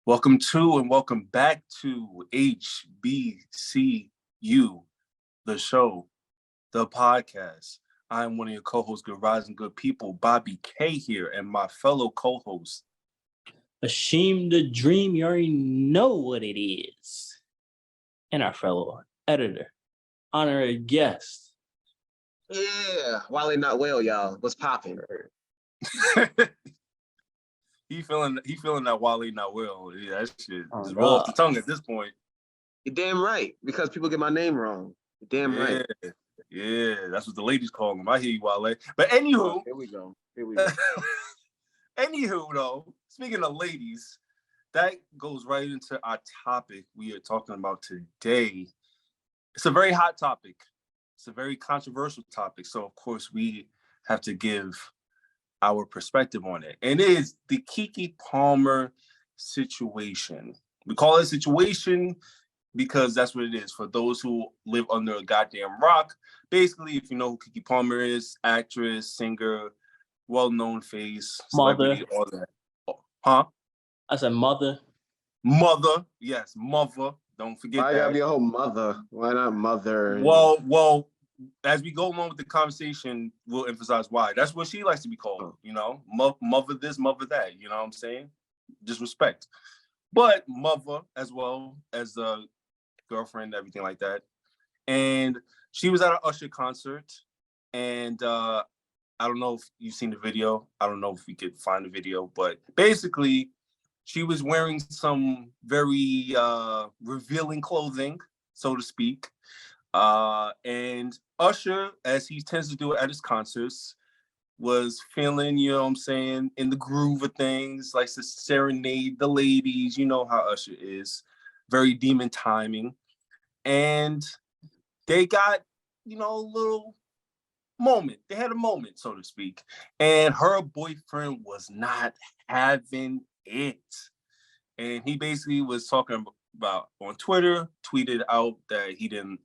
Welcome to and welcome back to HBCU, the show, the podcast. I'm one of your co-hosts, Good Rising Good People, Bobby K here, and my fellow co-host. Ashamed to Dream, you already know what it is. And our fellow editor, honorary guest. Yeah, Wale not well, y'all. What's popping? He feeling that Wale not well. Yeah, that shit is roll off the tongue at this point. You're damn right, because people get my name wrong. You're damn right. Yeah, that's what the ladies call him. I hear you, Wale. But anywho, here we go. Anywho, though, speaking of ladies, that goes right into our topic we are talking about today. It's a very hot topic. It's a very controversial topic. So, of course, we have to give our perspective on it. And it is the Keke Palmer situation. We call it a situation because that's what it is. For those who live under a goddamn rock, basically, if you know who Keke Palmer is, actress, singer, well-known face, celebrity, all that. Huh? I said mother. Mother, yes, mother. Don't forget Why that. gotta be a whole mother? Why not mother? Well, as we go along with the conversation, we'll emphasize why. That's what she likes to be called, you know? Mother this, mother that, you know what I'm saying? Just respect. But mother as well as a girlfriend, everything like that. And she was at an Usher concert, and I don't know if you've seen the video. I don't know if we could find the video, but basically, she was wearing some very revealing clothing, so to speak. And Usher, as he tends to do at his concerts, was feeling, you know what I'm saying, in the groove of things, likes to serenade the ladies. You know how Usher is. Very demon timing. And they got, you know, a little moment. They had a moment, so to speak. And her boyfriend was not having it. And he basically was talking about on Twitter, tweeted out that he didn't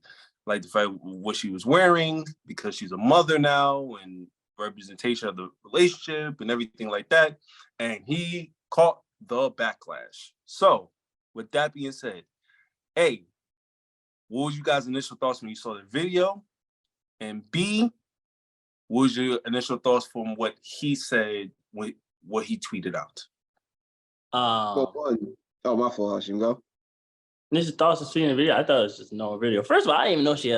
like the fact what she was wearing because she's a mother now and representation of the relationship and everything like that. And he caught the backlash. So with that being said, A, what was you guys' initial thoughts when you saw the video? And B, what was your initial thoughts from what he said, what he tweeted out? Oh, my fault. Hashim, go. Initial thoughts of seeing the video. I thought it was just a normal video. First of all, I didn't even know she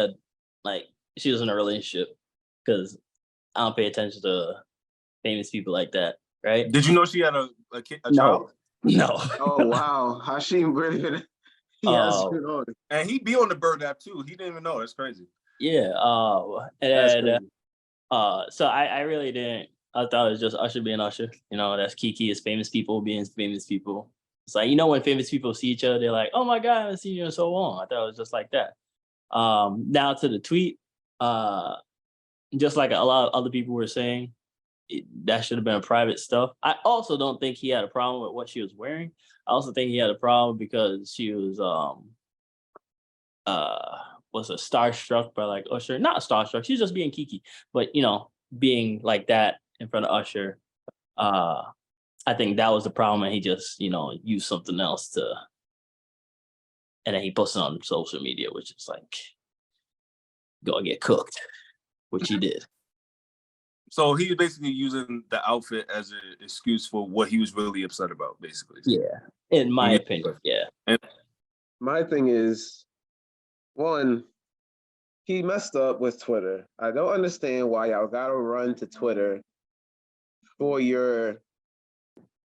was in a relationship because I don't pay attention to famous people like that, right? Did you know she had a child? No. Oh, wow. Hashim really he has been on it. And he be on the Bird app too. He didn't even know. That's crazy. Yeah. That's crazy. So I really didn't. I thought it was just Usher being Usher. You know, that's Keke is famous people being famous people. It's like, you know, when famous people see each other, they're like, oh my God, I haven't seen you in so long. I thought it was just like that. Now to the tweet, just like a lot of other people were saying, that should have been private stuff. I also don't think he had a problem with what she was wearing. I also think he had a problem because she was starstruck by like Usher. Not starstruck, she's just being Keke. But you know, being like that in front of Usher, I think that was the problem, and he just, you know, used something else to, and then he posted on social media, which is like, go and get cooked, which he did. So he was basically using the outfit as an excuse for what he was really upset about, basically. Yeah, in my opinion, yeah. And my thing is, one, he messed up with Twitter. I don't understand why y'all gotta run to Twitter for your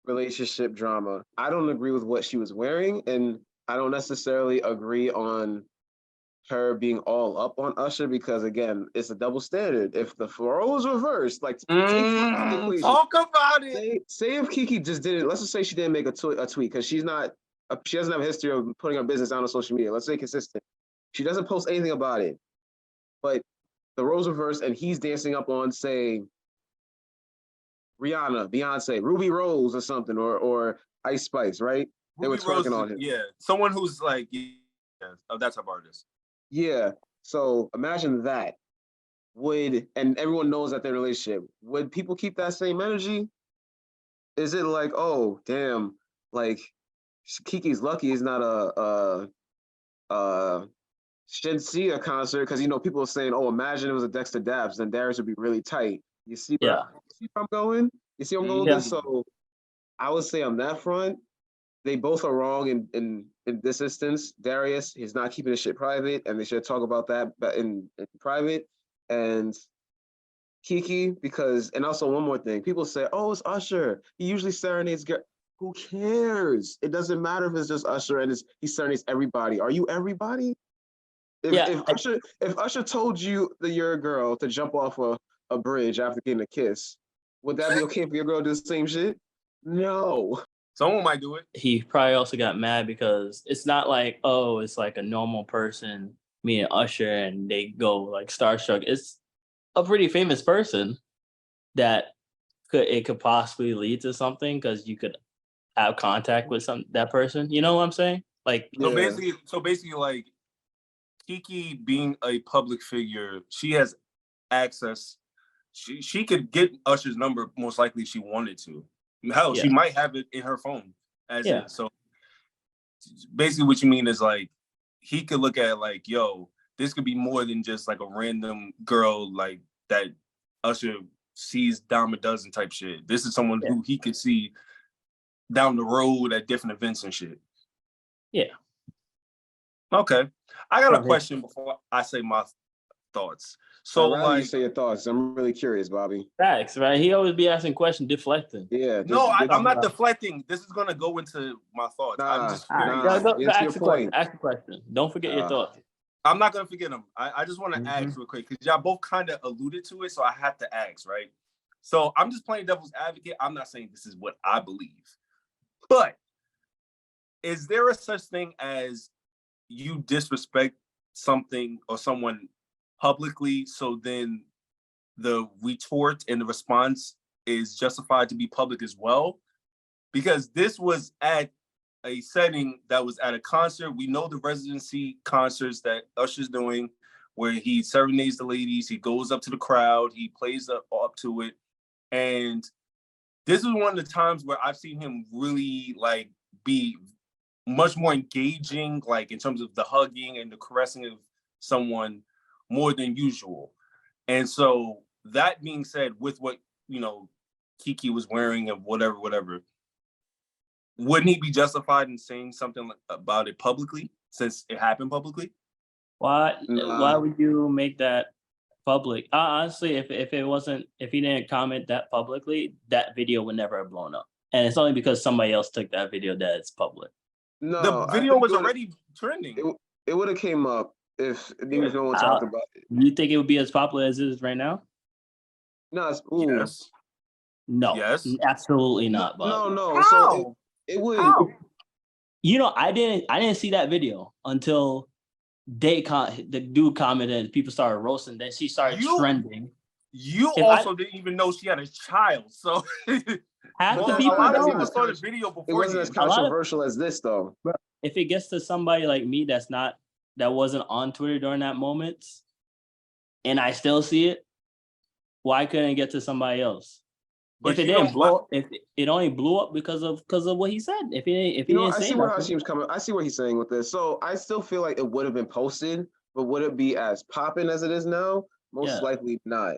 relationship drama. I don't agree with what she was wearing, and I don't necessarily agree on her being all up on Usher because, again, it's a double standard. If the roles reversed, like talk about it. Say if Keke just didn't. Let's just say she didn't make a tweet because she doesn't have a history of putting her business out on social media. Let's say consistent. She doesn't post anything about it, but the roles reversed and he's dancing up on, say, Rihanna, Beyonce, Ruby Rose or something, or Ice Spice, right? They were twerking on him. Yeah, someone who's like, of that type of artist. Yeah. So imagine that. And everyone knows that their relationship, would people keep that same energy? Is it like, oh, damn, like Kiki's lucky it's not a Shinsia concert because people are saying, "Oh, imagine it was a Dexter Daps, then Darius would be really tight." You see where, Yeah. I'm going? You see where I'm going Yeah. with this? So I would say on that front, they both are wrong in this instance. Darius, he's not keeping his shit private, and they should talk about that in private. And Kiki, because, and also one more thing, people say, "Oh, it's Usher. He usually serenades." Who cares? It doesn't matter if it's just Usher and he serenades everybody. Are you everybody? If Usher told you that you're a girl to jump off a bridge after getting a kiss, would that be okay for your girl to do the same shit? No. Someone might do it. He probably also got mad because it's not like, oh, it's like a normal person, me and Usher, and they go like starstruck. It's a pretty famous person that could possibly lead to something because you could have contact with that person. You know what I'm saying? Like, So basically, like Kiki being a public figure, she has access. She could get Usher's number most likely if she wanted to. Hell, she might have it in her phone as is. So basically, what you mean is like he could look at it like, yo, this could be more than just like a random girl like that Usher sees dime a dozen type shit. This is someone who he could see down the road at different events and shit. Yeah. Okay. I got a question before I say my thoughts. So I'd rather you say your thoughts. I'm really curious, Bobby. Facts, right? He always be asking questions, deflecting. Yeah. I'm not deflecting. This is gonna go into my thoughts. I'm just go ask the question. Ask the question. Don't forget your thoughts. I'm not gonna forget them. I just want to ask real quick because y'all both kind of alluded to it, so I have to ask, right? So I'm just playing devil's advocate. I'm not saying this is what I believe, but is there a such thing as you disrespect something or someone publicly, so then the retort and the response is justified to be public as well? Because this was at a setting that was at a concert. We know the residency concerts that Usher's doing, where he serenades the ladies, he goes up to the crowd, he plays up to it. And this is one of the times where I've seen him really like be much more engaging, like in terms of the hugging and the caressing of someone more than usual. And so that being said, with what, Keke was wearing and whatever, wouldn't he be justified in saying something about it publicly since it happened publicly? Why would you make that public? Honestly, if he didn't comment that publicly, that video would never have blown up. And it's only because somebody else took that video that it's public. No, the video was already trending. It would have came up if no one talked about it. You think it would be as popular as it is right now? No, yes. No. Yes. Absolutely not, Bob. No. How? So it would. How? I didn't see that video until the dude commented and people started roasting. Then she started trending. You also didn't even know she had a child, so half the people don't. Saw the video before. It wasn't as controversial as this, though. If it gets to somebody like me that wasn't on Twitter during that moment, and I still see it, why couldn't it get to somebody else? But if it didn't blow, if it only blew up because of what he said. If he didn't say, I see where Hashim's coming. I see what he's saying with this. So I still feel like it would have been posted, but would it be as popping as it is now? Most likely not.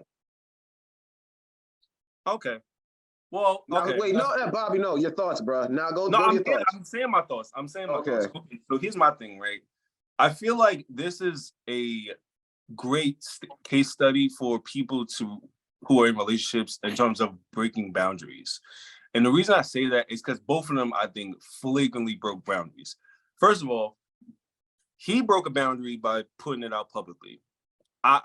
Okay. Well, okay. Wait, Bobby, no, your thoughts, bro. Now go to your thoughts. I'm saying my thoughts. Okay. So here's my thing, right? I feel like this is a great case study for people who are in relationships in terms of breaking boundaries. And the reason I say that is because both of them, I think, flagrantly broke boundaries. First of all, he broke a boundary by putting it out publicly. I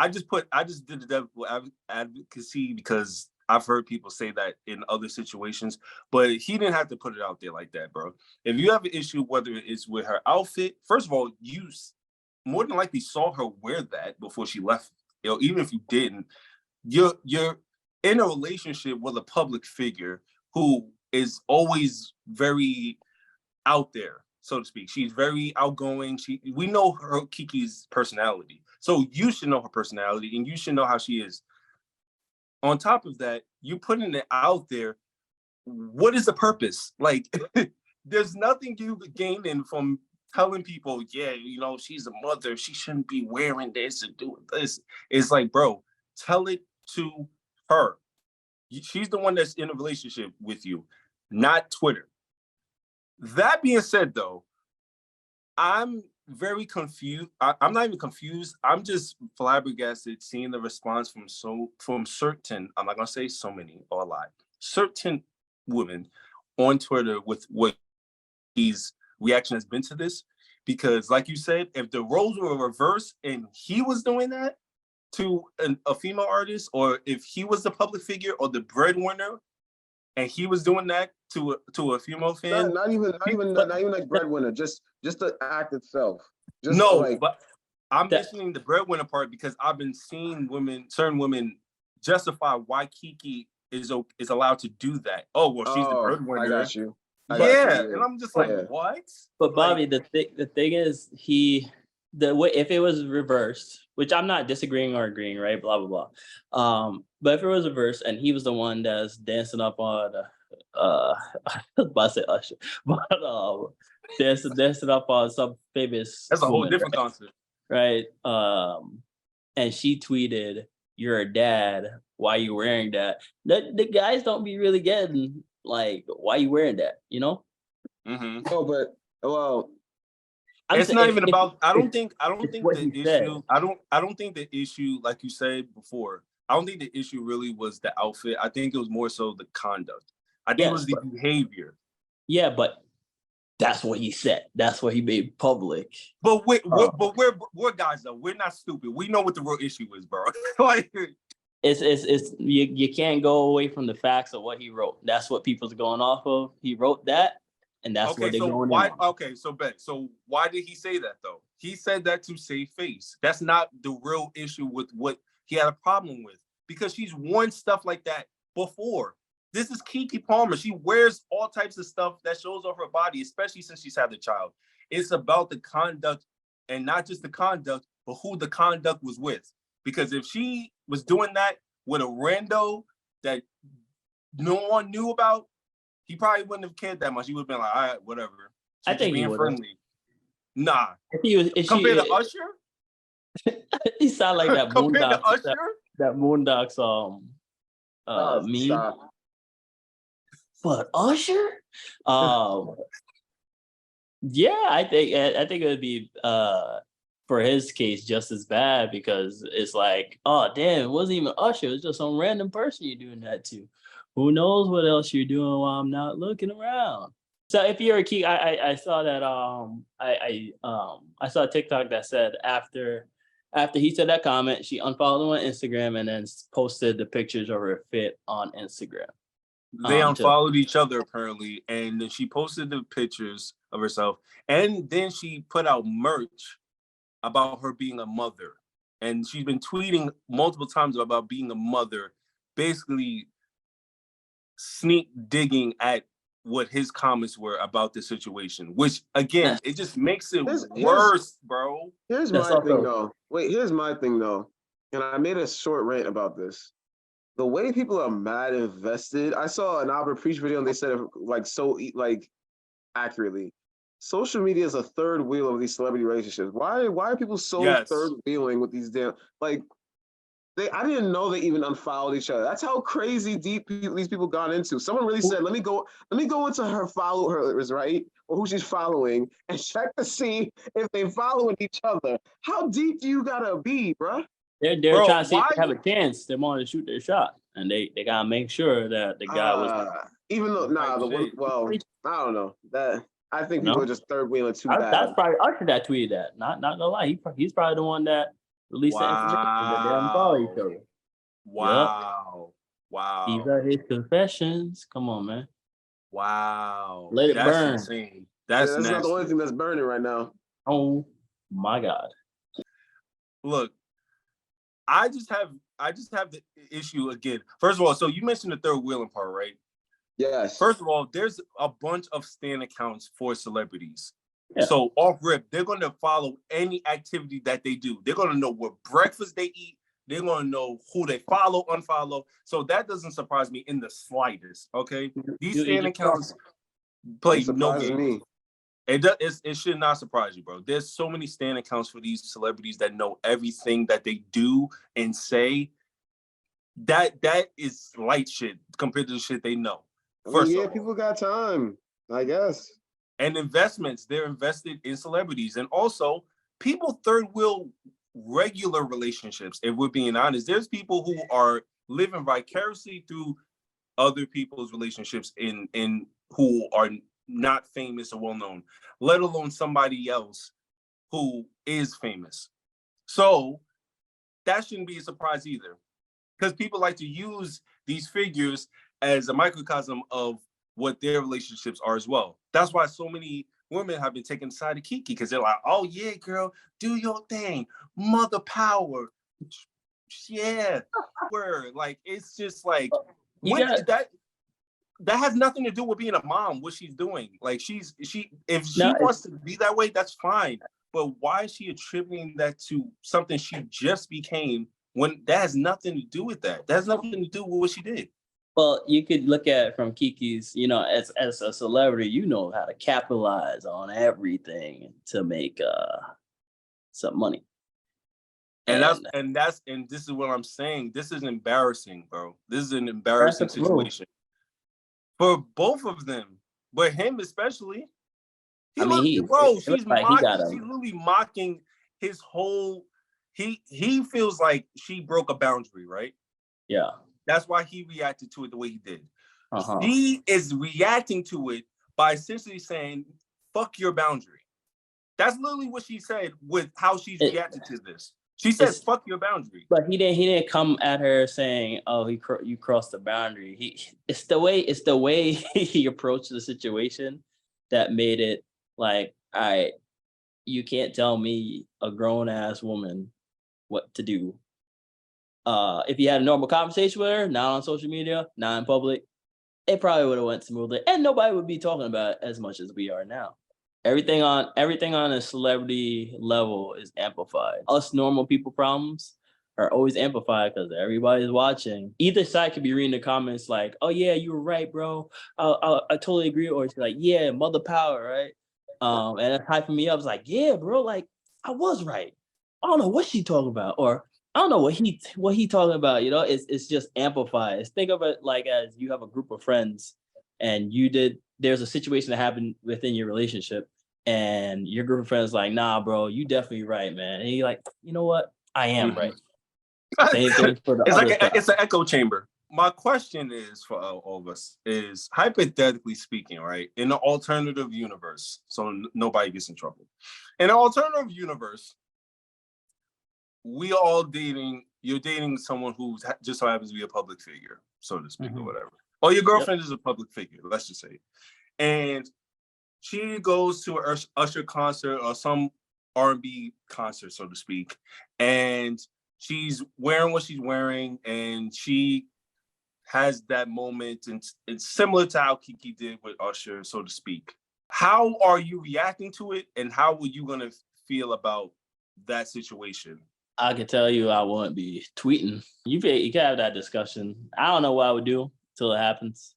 just did the devil advocacy because I've heard people say that in other situations, but he didn't have to put it out there like that, bro. If you have an issue, whether it's with her outfit, first of all, you more than likely saw her wear that before she left. Even if you didn't, you're in a relationship with a public figure who is always very out there, so to speak. She's very outgoing. We know her Kiki's personality. So you should know her personality and you should know how she is. On top of that, you putting it out there, what is the purpose? Like, there's nothing you gaining from telling people, yeah, you know, she's a mother, she shouldn't be wearing this and doing this. It's like, bro, tell it to her. She's the one that's in a relationship with you, not Twitter. That being said, though, I'm very confused. I'm not even confused. I'm just flabbergasted seeing the response from certain. I'm not gonna say so many or a lot. Certain women on Twitter with what his reaction has been to this, because, like you said, if the roles were reversed and he was doing that to a female artist, or if he was the public figure or the breadwinner, and he was doing that to a female fan. Not even like breadwinner. Just the act itself. Just no, like, but I'm mentioning the breadwinner part because I've been seeing certain women justify why Keke is allowed to do that. Oh, well, she's the breadwinner. I got you. And I'm just like, what? But Bobby, the thing is, the way, if it was reversed, which I'm not disagreeing or agreeing, right? Blah blah blah. But if it was reversed and he was the one that's dancing up on I was about to say Usher, but dancing up on some famous that's a whole woman, different concept. Right? And she tweeted, "You're a dad. Why you wearing that?" The guys don't be really getting like, why you wearing that, you know? Mm-hmm. No, but well, it's not even about. I don't think the issue. Said. I don't think the issue, like you said before. I don't think the issue really was the outfit. I think it was more so the conduct. I think it was the behavior. Yeah, but that's what he said. That's what he made public. But we're guys though. We're not stupid. We know what the real issue is, bro. Like, it's you can't go away from the facts of what he wrote. That's what people's going off of. He wrote that, and that's what they're going on. Okay, so why did he say that though? He said that to save face. That's not the real issue with what he had a problem with, because she's worn stuff like that before. This is Keke Palmer. She wears all types of stuff that shows off her body, especially since she's had the child. It's about the conduct, and not just the conduct, but who the conduct was with. Because if she was doing that with a rando that no one knew about, he probably wouldn't have cared that much. He would have been like, all right, whatever. I think he would. Friendly. Nah. Compared to Usher? He sound like that Compared to Usher? That Moondocks meme. But Usher? Yeah, I think it would be for his case just as bad, because it's like, oh damn, it wasn't even Usher, it was just some random person you're doing that to. Who knows what else you're doing while I'm not looking around. So if you're a key, I saw that I saw a TikTok that said after he said that comment, she unfollowed him on Instagram and then posted the pictures of her fit on Instagram. They unfollowed each other apparently, and then she posted the pictures of herself, and then she put out merch about her being a mother, and she's been tweeting multiple times about being a mother, basically sneak digging at what his comments were about the situation, which again, it just makes it worse, bro. Here's my thing though. Here's my thing though, and I made a short rant about this. The way people are mad invested. I saw an Albert Preach video and they said it accurately. Social media is a third wheel of these celebrity relationships. Why are people so third wheeling with these damn I didn't know they even unfollowed each other. That's how crazy deep these people got into. Someone really said, let me go into her followers, right? Or who she's following, and check to see if they following each other. How deep do you gotta be, bruh? They're trying to see if they have a chance. They want to shoot their shot, and they gotta make sure that the guy was. Even though, I don't know that. I think people are just third wheeling too bad. That's probably Usher that tweeted that. Not gonna lie, he's probably the one that released that information that they unfollow each other. Wow. These are his confessions. Come on, man. Wow. Let it burn. Insane. That's not the only thing that's burning right now. Oh my God. Look, I just have the issue again. First of all, so you mentioned the third wheeling part, right? Yes. First of all, there's a bunch of stan accounts for celebrities. Yeah. So off rip, they're going to follow any activity that they do. They're going to know what breakfast they eat. They're going to know who they follow, unfollow. So that doesn't surprise me in the slightest, okay? These stan accounts play It no surprises games. me. It should not surprise you, bro. There's so many stand accounts for these celebrities that know everything that they do and say. That is light shit compared to the shit they know. I mean, First yeah, of all. people got time, I guess. And investments, they're invested in celebrities. And also, people third wheel regular relationships. If we're being honest, there's people who are living vicariously through other people's relationships in who are not famous or well known, let alone somebody else who is famous. So that shouldn't be a surprise either, because people like to use these figures as a microcosm of what their relationships are as well. That's why so many women have been taking the side of Keke, because they're like, oh yeah, girl, do your thing, mother power. Yeah, word. Like, it's just like, that has nothing to do with being a mom, what she's doing. Like, if she wants to be that way, that's fine. But why is she attributing that to something she just became, when that has nothing to do with that? That has nothing to do with what she did. Well, you could look at it from Keke's, as a celebrity, you know how to capitalize on everything to make some money. And this is what I'm saying. This is embarrassing, bro. This is an embarrassing situation for both of them, but him especially. She's literally mocking his whole. He feels like she broke a boundary, right? Yeah. That's why he reacted to it the way he did. She is reacting to it by essentially saying, "Fuck your boundary." That's literally what she said with how she's reacted to this. She said, "Fuck your boundary." But he didn't come at her saying, "Oh, you crossed the boundary." It's the way he approached the situation that made it like, all right, you can't tell me, a grown ass woman, what to do. If you had a normal conversation with her, not on social media, not in public, it probably would have went smoothly, and nobody would be talking about it as much as we are now. Everything on a celebrity level is amplified. Us normal people problems are always amplified because everybody's watching. Either side could be reading the comments like, "Oh yeah, you were right, bro. I totally agree," or it's like, "Yeah, mother power, right?" And it's hyping me up. It's like, "Yeah, bro, like I was right. I don't know what she talking about," or I don't know what he talking about. It's just amplified. Think of it like as you have a group of friends, and there's a situation that happened within your relationship, and your group of friends like, "Nah, bro, you definitely right, man." And you're like, "You know what? I am right." Same thing for the other side. It's an echo chamber. My question is for all of us is, hypothetically speaking, right? In the alternative universe, so nobody gets in trouble. In an alternative universe, we all dating. You're dating someone who just so happens to be a public figure, so to speak, or whatever. Or your girlfriend is a public figure. Let's just say, and she goes to an Usher concert or some R&B concert, so to speak, and she's wearing what she's wearing, and she has that moment, and it's similar to how Keke did with Usher, so to speak. How are you reacting to it, and how are you gonna feel about that situation? I can tell you I wouldn't be tweeting. You can have that discussion. I don't know what I would do till it happens.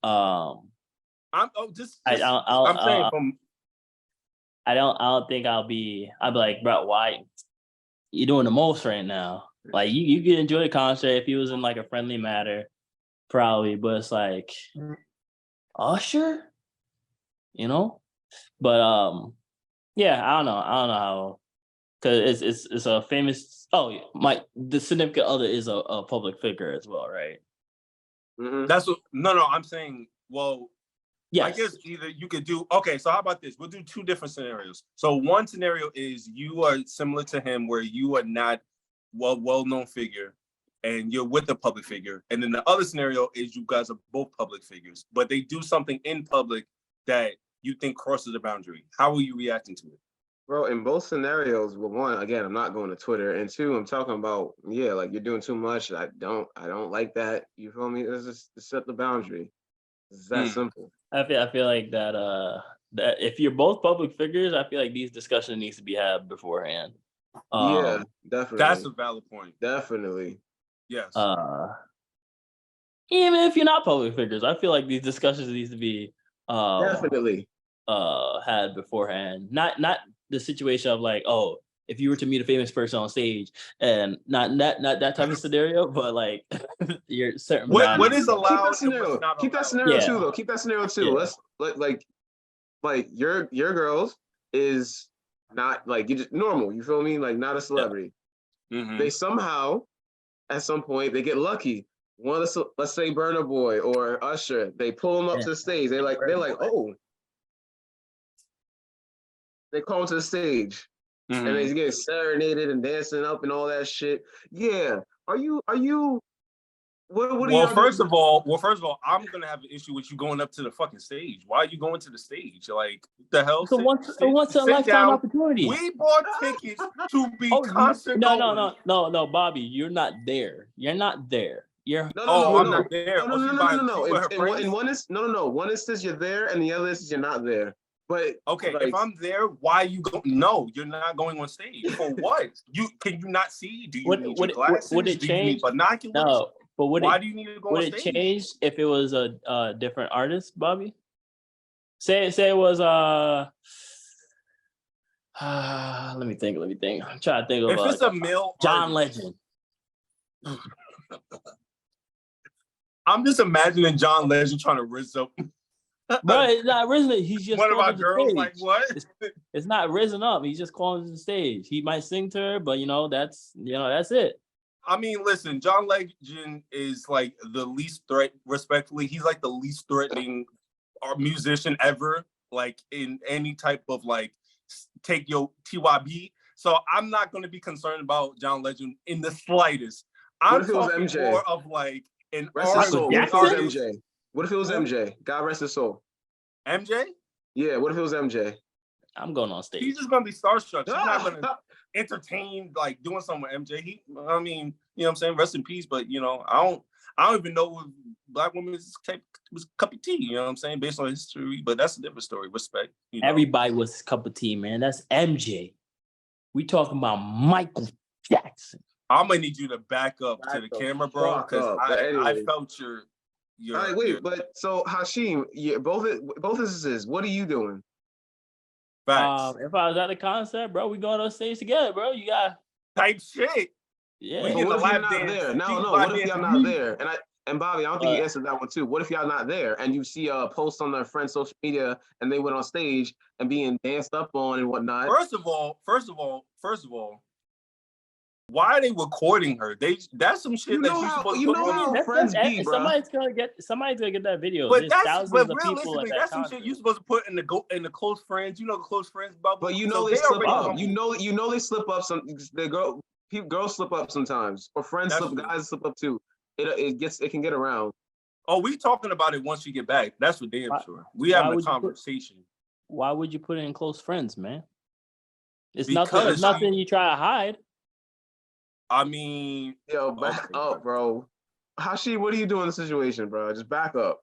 I'm saying from. I don't think I'll be like, "Bro, why you doing the most right now?" Like you could enjoy the concert if he was in like a friendly manner, probably, but it's like Usher, But yeah, I don't know how, because it's a famous. Oh, the significant other is a public figure as well, right? Mm-hmm. That's what. No, I'm saying. Well, yes. I guess either you could do. Okay, so how about this? We'll do two different scenarios. So one scenario is you are similar to him, where you are not well-known figure, and you're with a public figure. And then the other scenario is you guys are both public figures, but they do something in public that you think crosses the boundary. How are you reacting to it? Bro, in both scenarios, well, one, again, I'm not going to Twitter, and two, I'm talking about, like you're doing too much. I don't like that. You feel me? Let's just set the boundary. It's that simple. I feel like that that if you're both public figures, I feel like these discussions needs to be had beforehand. Yeah, definitely. That's a valid point. Definitely. Yes. Even if you're not public figures, I feel like these discussions needs to be Definitely. Had beforehand. Not the situation of like, oh, if you were to meet a famous person on stage, and not that type of scenario, but like you're certain What is Keep allowed that and what's scenario. not Keep that allowed? scenario Yeah. too, though. Keep that scenario too. Yeah. Let's like your girls is not like you just normal. You feel me? Like not a celebrity. Mhm. They somehow at some point they get lucky. One, let's say Burna Boy or Usher, they pull them up to the stage. They're like, oh, they call them to the stage, and Mhm. they get serenaded and dancing up and all that shit. Yeah, are you? What are Well, y'all first doing? of all, I'm gonna have an issue with you going up to the fucking stage. Why are you going to the stage? Like, what the hell? So once in a Sit lifetime down. opportunity. We bought tickets to be Oh, concert no, goers. Bobby, you're not there. You're not there. You're Oh, I'm here. not there. Oh, she's No. with her friends. In one is no. One instance you're there, and the other instance you're not there. But Okay, like, if I'm there, why you go? No, you're not going on stage. For what? Can you not see? Do you need your glasses? Would it Do you need change? binoculars? No, but Why do you need to go would on it stage? change if it was a different artist, Bobby? Say it was let me think. I'm trying to think of If it's a male John artist, Legend. I'm just imagining John Legend trying to rizz up. Bro, it's not risen. He's just One of called our to the girls, stage. like what? It's not risen up. He's just calling to the stage. He might sing to her, but that's it. I mean, listen, John Legend is like the least respectfully, he's like the least threatening musician ever, like in any type of like take your TYB. So I'm not going to be concerned about John Legend in the slightest. I'm talking more of like an rest his soul. What if it was MJ? What if it was MJ? God rest his soul. MJ? Yeah, what if it was MJ? I'm going on stage. He's just gonna be starstruck. He's not gonna entertain like doing something with MJ. I mean, you know what I'm saying? Rest in peace, but I don't even know if black women was cup of tea, you know what I'm saying, based on history, but that's a different story. Respect. Everybody was a cup of tea, man. That's MJ. We talking about Michael Jackson. I'm gonna need you to back up to the camera, bro, because I felt your all right, wait, but so Hashim, both instances, what are you doing? Facts. If I was at the concert, bro, we going on stage together, bro. You got type shit. Yeah. But what if you're not there? No. What if y'all not there? And Bobby, I don't think you answered that one too. What if y'all not there and you see a post on their friend's social media and they went on stage and being danced up on and whatnot? First of all, why are they recording her? That's some shit that you're supposed to put on. How friends be, bro. Somebody's gonna get that video. But realistically, that's some shit you're supposed to put in the close friends. You know, the close friends bubble. But they slip up. You know they slip up. Girls slip up sometimes, or friends slip. Guys slip up too. It can get around. Oh, we talking about it once you get back. That's for damn sure. We having a conversation. Why would you put it in close friends, man? It's nothing you try to hide. I mean, yo, back up, bro. Hashi, what are you doing in the situation, bro? Just back up.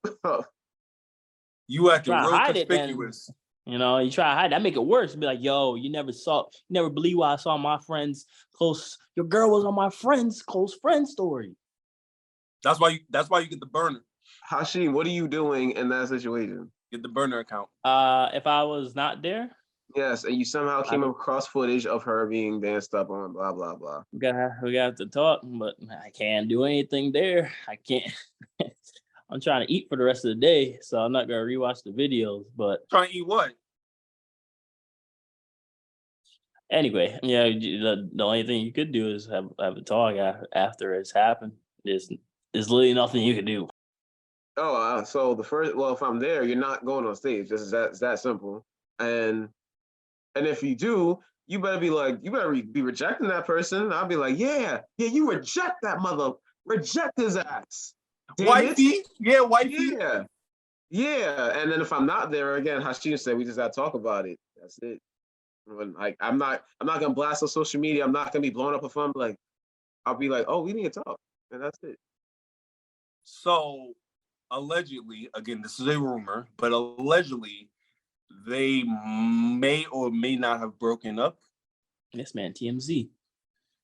You acting real conspicuous. You try to hide that, make it worse. Be like, yo, you never believe why I saw my friend's your girl was on my friend's close friend story. That's why you get the burner. Hashi, what are you doing in that situation? Get the burner account. If I was not there. Yes, and you somehow came across footage of her being danced up on, blah, blah, blah. We got to talk, but I can't do anything there. I can't. I'm trying to eat for the rest of the day, so I'm not going to rewatch the videos, but... Trying to eat what? Anyway, the only thing you could do is have a talk after it's happened. There's literally nothing you can do. Oh, so if I'm there, you're not going on stage. It's that simple. And if you do, you better be rejecting that person. I'll be like, yeah, you reject that mother, reject his ass. Wifey, yeah, wifey, yeah. And then if I'm not there again, Hashim said, we just gotta talk about it. That's it. Like I'm not gonna blast on social media. I'm not gonna be blown up a phone. Like I'll be like, oh, we need to talk, and that's it. So allegedly, again, this is a rumor, but allegedly, they may or may not have broken up. Yes, man. TMZ.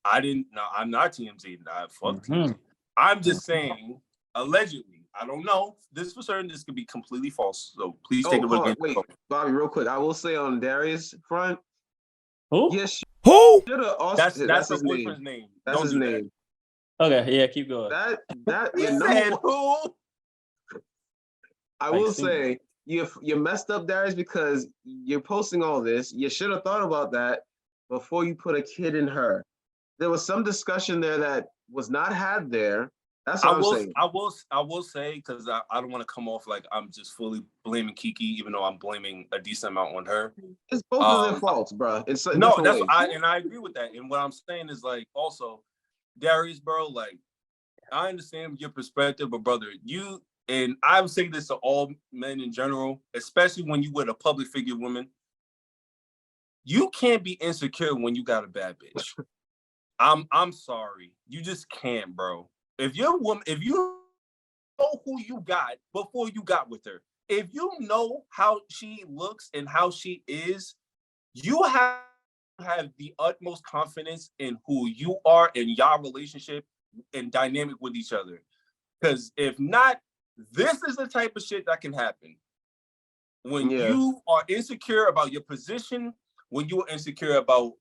I'm not TMZ. Fuck TMZ. I'm just saying, allegedly, I don't know this for certain. This could be completely false. So please take it with a grain wait, of salt. Bobby, real quick. I will say on Darius' front, Who? yes, Who? should have also. That's her his name. boyfriend's name. That's Don't his do name. Okay, yeah, keep going. That He your said number. who? I Like, will see. say you messed up, Darius, because you're posting all this. You should have thought about that before you put a kid in her. There was some discussion there that was not had there. That's what I'm saying. I will say, because I don't want to come off like I'm just fully blaming Keke, even though I'm blaming a decent amount on her. It's both of their faults, bro. In No, different that's ways. I agree with that. And what I'm saying is like also, Darius, bro, like I understand your perspective, but brother, you and I would say this to all men in general, especially when you with a public figure woman, you can't be insecure when you got a bad bitch. I'm sorry. You just can't, bro. If you're a woman, if you know who you got before you got with her, if you know how she looks and how she is, you have the utmost confidence in who you are in your relationship and dynamic with each other. Because if not, this is the type of shit that can happen. When you are insecure about your position, when you are insecure about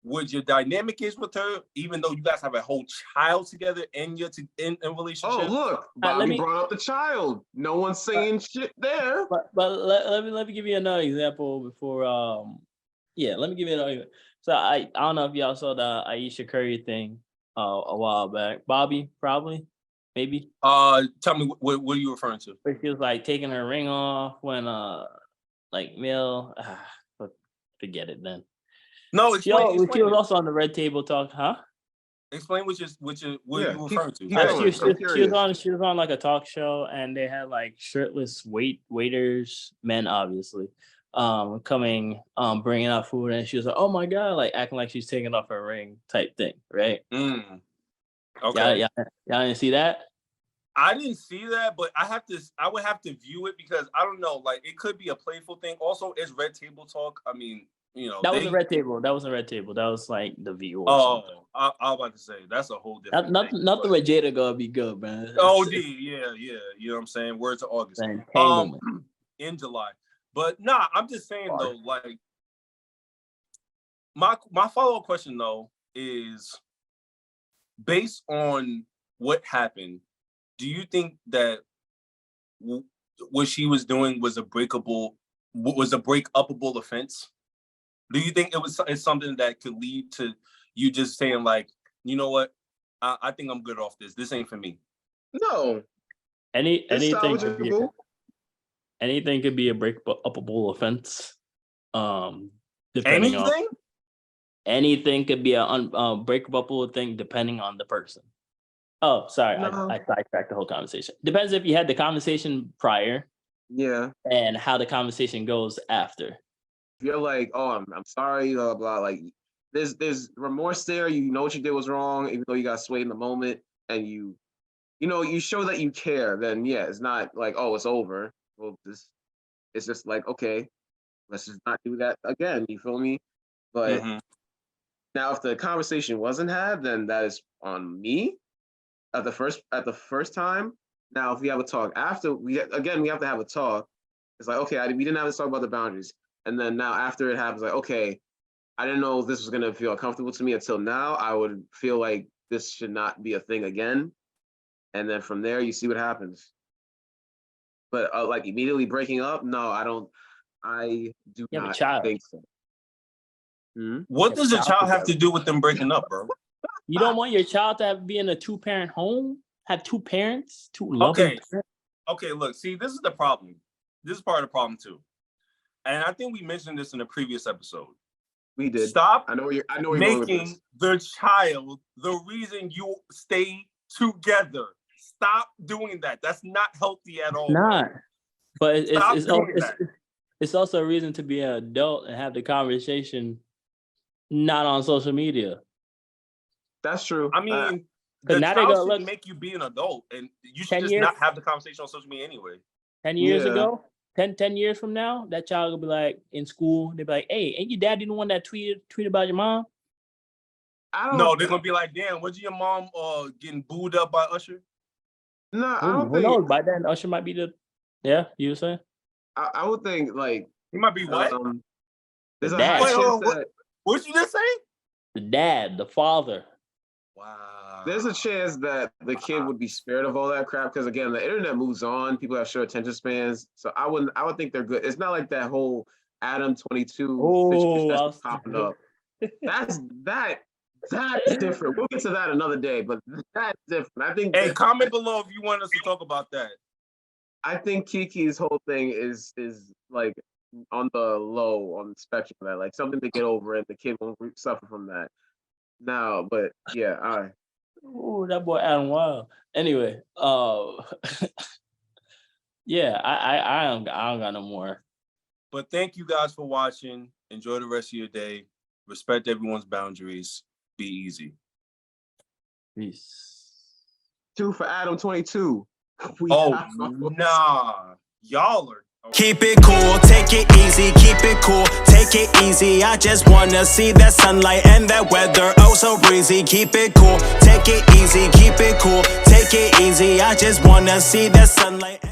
what your dynamic is with her, even though you guys have a whole child together in relationship. Oh, look, Bobby brought up the child. No one's saying shit there. But let me give you another example before let me give you another. So I don't know if y'all saw the Aisha Curry thing a while back. Bobby, probably, maybe. Tell me what are you referring to? Where she was like taking her ring off when like Mel forget it then. No, explain. She was also on the Red Table Talk, huh? Explain what you referring to. She was on like a talk show, and they had like shirtless waiters, men obviously, coming bringing out food, and she was like, "Oh my god," like acting like she's taking off her ring type thing, right? Okay. Y'all didn't see that? I didn't see that, but I would have to view it because I don't know, like it could be a playful thing. Also, it's Red Table Talk. I mean, you know, that wasn't Red Table. That wasn't Red Table. That was like the View. I was about to say that's a whole different. Nothing with Jada gonna be good, man. OD, yeah. You know what I'm saying? Word to August. In July. But nah, I'm just saying though, like my follow-up question though is based on what happened, do you think that what she was doing was a breakupable offense? Do you think it's something that could lead to you just saying like, you know what, I think I'm good off this. This ain't for me. No. Anything could be a breakupable offense. Depending on anything could be a breakupable thing depending on the person. Oh, sorry, I sidetracked the whole conversation. Depends if you had the conversation prior. Yeah. And how the conversation goes after. If you're like, oh, I'm sorry, blah, blah, like there's remorse there. You know what you did was wrong, even though you got swayed in the moment, and you show that you care. Then yeah, it's not like, oh, it's over. Well, it's just like, okay, let's just not do that again. You feel me? But now, if the conversation wasn't had, then that is on me at the first time. Now, if we have a talk after, we have to have a talk. It's like, okay, we didn't have to talk about the boundaries. And then now after it happens, like, okay, I didn't know this was going to feel comfortable to me until now. I would feel like this should not be a thing again. And then from there, you see what happens. But like immediately breaking up, no, I don't. I do not think so. What does a child have to do with them breaking up, bro? You don't want your child to be in a 2-parent home? Have 2 parents? 2 loving parents? Okay, look, see, this is the problem. This is part of the problem too. And I think we mentioned this in a previous episode. We did. Stop. I know where you're making the child the reason you stay together. Stop doing that. That's not healthy at all. Not. But it's also a reason to be an adult and have the conversation not on social media. That's true. I mean, the child should make you be an adult, and you should just not have the conversation on social media anyway. 10 years ago, 10 years from now, that child will be like in school. They'll be like, "Hey, ain't your daddy the one that tweet about your mom?" No, they're gonna be like, "Damn, was your mom getting booed up by Usher?" No, I don't Who think. knows? By then, Usher might be the. Yeah, you were saying I would think like He might be what? there's The a high dad. Wait, hold chance on, what? that What you just say? the dad, the father. Wow. there's a chance that the kid would be spared of all that crap because again, the internet moves on. People have short attention spans, so I would think they're good. It's not like that whole Adam 22 situation Oh, that's popping up. That's different. We'll get to that another day, but that's different. I think. Hey, comment below if you want us to talk about that. I think Kiki's whole thing is like on the low on the spectrum of that, like something to get over, and the kid won't suffer from that. No, but yeah, Ooh, that boy Adam Wild. Anyway, yeah, I don't got no more. But thank you guys for watching. Enjoy the rest of your day. Respect everyone's boundaries. Be easy. Peace. 2 for Adam 22. Oh, nah. Y'all are. Keep it cool, take it easy, keep it cool, take it easy. I just wanna see that sunlight and that weather, oh so breezy. Keep it cool, take it easy, keep it cool, take it easy. I just wanna see that sunlight.